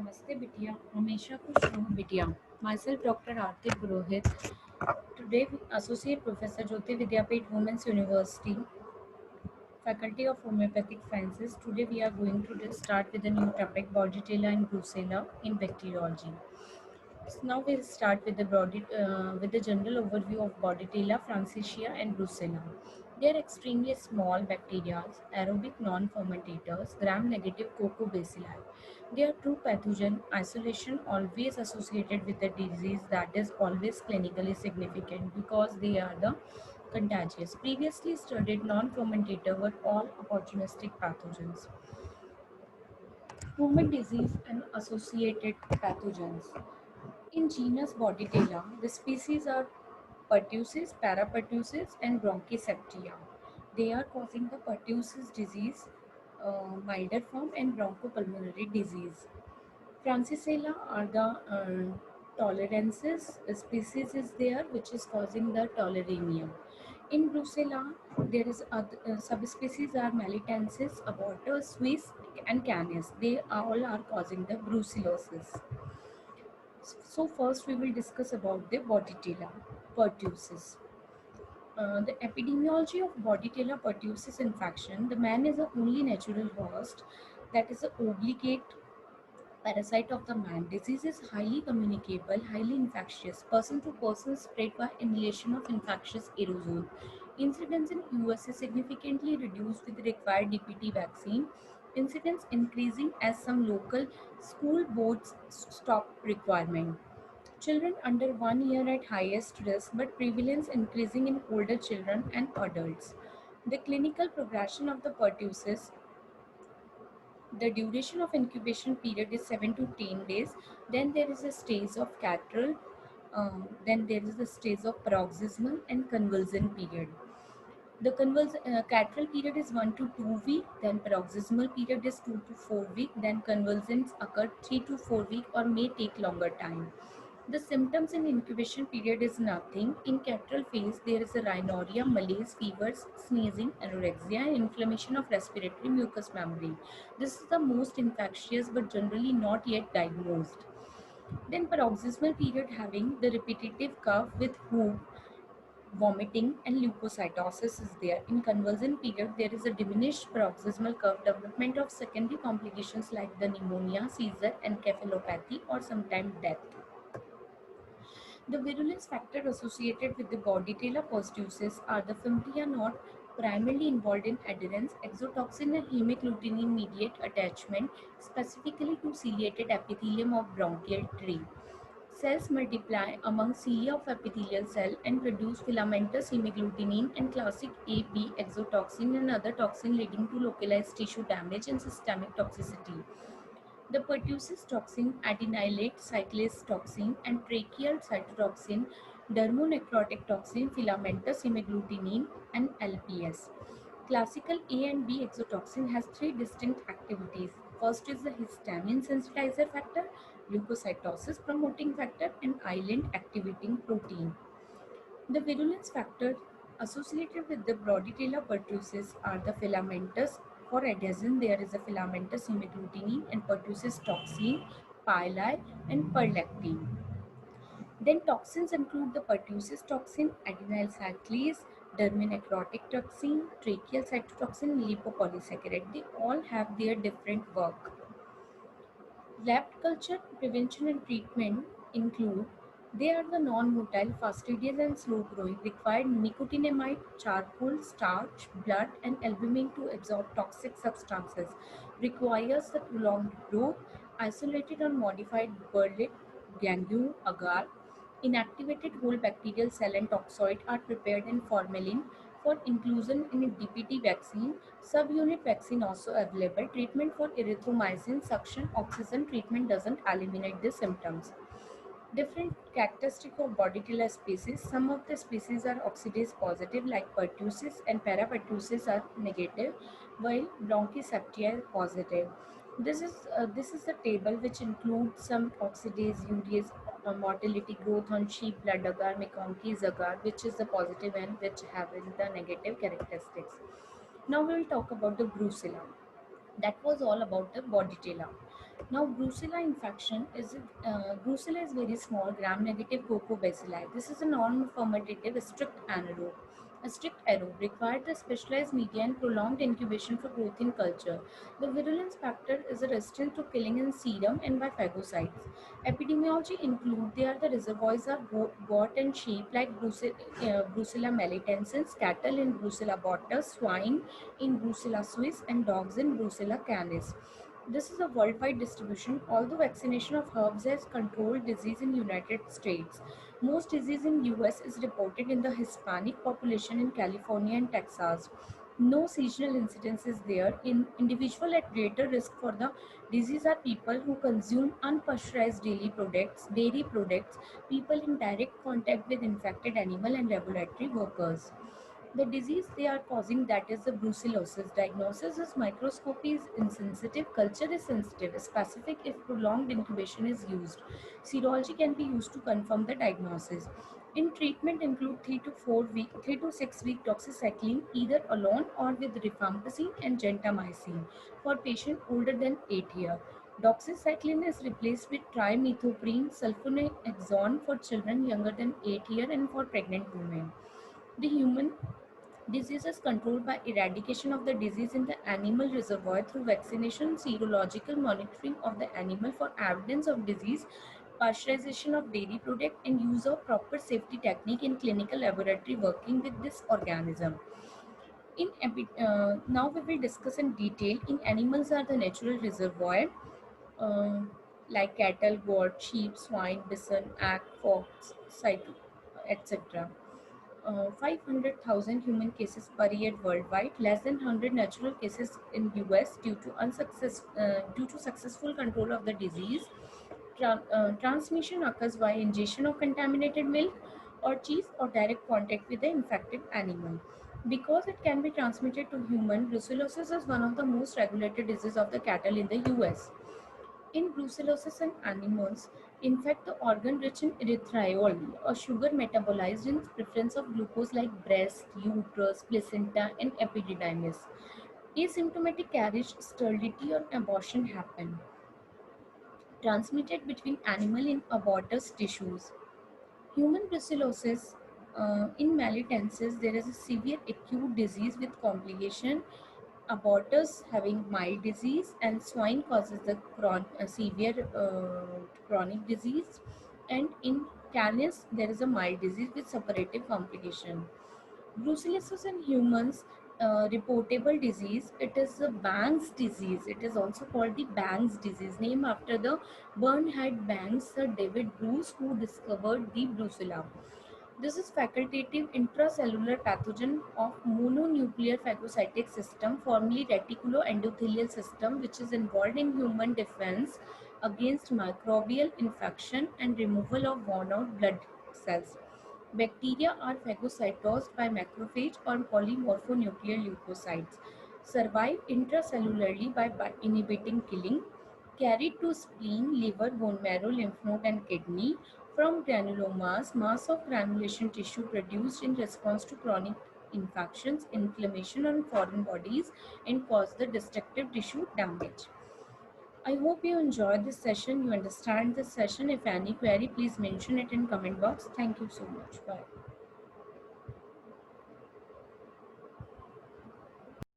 Namaste Bitya, Hamesha Kush Raho Bitya. Myself Dr. Arti Purohit. Today Associate Professor Jyoti Vidyapith Women's University, Faculty of Homeopathic Sciences. Today we are going to start with a new topic, Bordetella and Brucella in bacteriology. So now we'll start with with the general overview of Bordetella, Franciscia, and Brucella. They are extremely small bacteria, aerobic non-fermentators, gram-negative cocobacilli. They are true pathogen. Isolation always associated with a disease that is always clinically significant because they are the contagious. Previously studied non-fermentator were all opportunistic pathogens. Human disease and associated pathogens. In genus Bordetella, the species are pertussis, parapertussis, and bronchoseptia. They are causing the pertussis disease, milder form, and bronchopulmonary disease. Francisella are the tolerances species is there which is causing the toleremia. In Brucella, there is subspecies are Melitensis, abortus, Swiss, and Canis. They all are causing the brucellosis. So first we will discuss about the Bordetella pertussis. The epidemiology of Bordetella pertussis infection. The man is the only natural host that is the obligate parasite of the man. Disease is highly communicable, highly infectious, person to person spread by inhalation of infectious aerosol. Incidence in US is significantly reduced with required DPT vaccine. Incidence increasing as some local school boards stop requirement. Children under 1 year at highest risk, but prevalence increasing in older children and adults. The clinical progression of the pertussis, the duration of incubation period is 7 to 10 days. Then there is a stage of catral. Then there is a stage of paroxysmal and convulsion period. The catral period is 1 to 2 week. Then paroxysmal period is 2 to 4 week. Then convulsions occur 3 to 4 week or may take longer time. The symptoms in incubation period is nothing. In catral phase, there is a rhinorrhea, malaise, fevers, sneezing, anorexia, and inflammation of respiratory mucous membrane. This is the most infectious but generally not yet diagnosed. Then paroxysmal period having the repetitive cough with whoop, vomiting, and leukocytosis is there. In convulsion period, there is a diminished paroxysmal curve, development of secondary complications like the pneumonia, seizure, encephalopathy, or sometimes death. The virulence factor associated with the Bordetella pertussis are the Fimbria not primarily involved in adherence, exotoxin and hemagglutinin mediate attachment specifically to ciliated epithelium of bronchial tree. Cells multiply among cilia of epithelial cell and produce filamentous hemagglutinin and classic A-B exotoxin and other toxin leading to localized tissue damage and systemic toxicity. The pertussis toxin, adenylate cyclase toxin, and tracheal cytotoxin, dermonecrotic toxin, filamentous hemagglutinin, and LPS. Classical A and B exotoxin has three distinct activities. First is the histamine sensitizer factor, leukocytosis promoting factor, and island activating protein. The virulence factor associated with the Bordetella pertussis are the filamentous. For adhesion, there is a filamentous hemagglutinin and pertussis toxin, pili, and perlactin. Then toxins include the pertussis toxin, adenyl cyclase, derminecrotic toxin, tracheal cytotoxin, and lipopolysaccharide. They all have their different work. Lab culture prevention and treatment include they are the non-motile, fastidious and slow-growing, required nicotinamide, charcoal, starch, blood, and albumin to absorb toxic substances, requires the prolonged growth, isolated or modified burlet, gangue, agar, inactivated whole bacterial cell and toxoid are prepared in formalin for inclusion in a DPT vaccine. Subunit vaccine also available. Treatment for erythromycin suction oxygen treatment doesn't eliminate the symptoms. Different characteristic of Bordetella species. Some of the species are oxidase positive like pertussis and parapertussis are negative, while Bronchoseptia are positive. This is the table which includes some oxidase, urease, motility growth on sheep blood agar, McConkey's agar, which is the positive and which having the negative characteristics. Now we will talk about the brucella. That was all about the Bordetella. Now, Brucella infection Brucella is very small gram-negative cocobacilli. This is a non-fermentative strict anaerobe. A strict aerobe required the specialized media and prolonged incubation for growth in culture. The virulence factor is a resistant to killing in serum and by phagocytes. Epidemiology include they are the reservoirs are got and shaped like Brucella melitensis, cattle in Brucella botter, swine in Brucella suis, and dogs in Brucella canis. This is a worldwide distribution. Although vaccination of herbs has controlled disease in United States, most disease in US is reported in the Hispanic population in California and Texas. No seasonal incidence is there. In individual at greater risk for the disease are people who consume unpasteurized dairy products, people in direct contact with infected animal and laboratory workers. The disease they are causing, that is the brucellosis. Diagnosis is microscopy is insensitive, culture is sensitive, specific if prolonged incubation is used. Serology can be used to confirm the diagnosis. In treatment include 3 to 6 week doxycycline either alone or with rifampicin and gentamicin for patient older than 8 years. Doxycycline is replaced with trimethoprim sulfonexone for children younger than 8 years and for pregnant women. The human disease is controlled by eradication of the disease in the animal reservoir through vaccination, serological monitoring of the animal for evidence of disease, pasteurization of dairy product, and use of proper safety technique in clinical laboratory working with this organism. Now we will discuss in detail. In animals are the natural reservoir, uh, like cattle, goat, sheep, swine, bison, ack, fox, etc. 500,000 human cases per year worldwide, less than 100 natural cases in US due to successful control of the disease. Transmission occurs via ingestion of contaminated milk or cheese or direct contact with the infected animal. Because it can be transmitted to human, brucellosis is one of the most regulated diseases of the cattle in the US. In brucellosis in animals, in fact, the organ rich in erythritol, a sugar metabolized in preference of glucose like breast, uterus, placenta, and epididymis. Asymptomatic carriage, sterility, or abortion happen, transmitted between animal and abortus tissues. Human brucellosis in melitensis, there is a severe acute disease with complication. Abortus having mild disease, and swine causes the severe chronic disease. And in canis, there is a mild disease with suppurative complication. Brucellosis in humans, reportable disease. It is a Banks disease. It is also called the Banks disease, named after the Bernhard Banks, Sir David Bruce, who discovered the brucella. This is facultative intracellular pathogen of mononuclear phagocytic system, formerly reticuloendothelial system, which is involved in human defense against microbial infection and removal of worn out blood cells. Bacteria are phagocytosed by macrophage or polymorphonuclear leukocytes, survive intracellularly by inhibiting killing, carried to spleen, liver, bone marrow, lymph node, and kidney. From granulomas, mass of granulation tissue produced in response to chronic infections, inflammation on foreign bodies, and cause the destructive tissue damage. I hope you enjoyed this session. You understand this session. If any query, please mention it in comment box. Thank you so much. Bye.